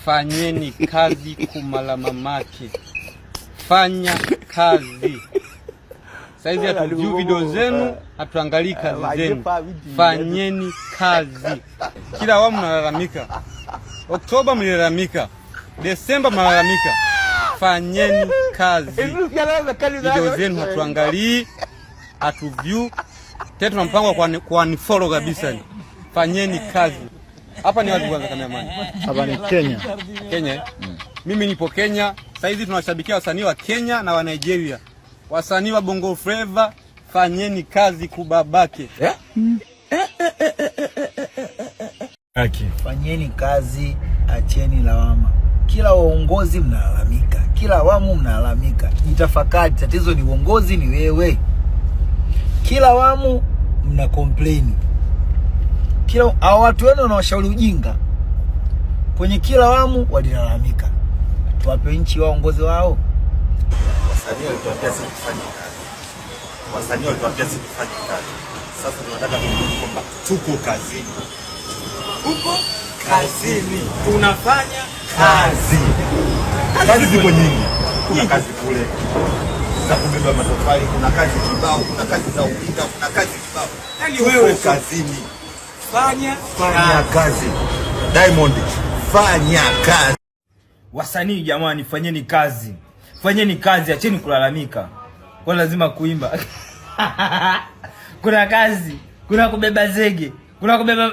fanyeni kazi kumala mamake. Fanya kazi. Saizi hatujui video zenu, hatuangalii kazi zenu. Fanyeni kazi. Kila awamu mnalalamika. Oktoba mlilalamika. Desemba mnalalamika. Fanyeni kazi. Video zenu hatuangalii, hatuview. Tena tuna mpango kwa unfollow kabisa. Fanyeni kazi. Hapa ni wapi kwanza kameramani? Hapa ni Kenya. Kenya. Mimi nipo Kenya. Sasa hizi tunawashabikia wasanii wa Kenya na wa Nigeria. Wasanii wa Bongo Flava, fanyeni kazi kubabake. Fanyeni kazi, acheni lawama. Kila uongozi mnalalamika, kila awamu mnalalamika. Jitafakari, tatizo ni uongozi, ni wewe. Kila awamu mna complain. Kila watu wenu wanawashauri ujinga. Kwenye kila awamu walilalamika. Tuwape nchi waongozi wao. Wasanii walituambia sisi tufanye kazi. Wasanii walituambia sisi tufanye kazi. Sasa tunataka tuone kwamba tuko kazini. Tuko kazini. Tunafanya kazi. Kazi zipo nyingi. Kuna kazi kule za kubeba matofali, kuna kazi kibao, kuna kazi za upika, kuna kazi kibao. Yaani wewe kazini. Fanya kazi. Diamond, fanya kazi. Wasanii jamani, fanyeni kazi. Fanyeni kazi, acheni kulalamika. Kwa lazima kuimba. Kuna kazi, kuna kubeba zege, kuna kubeba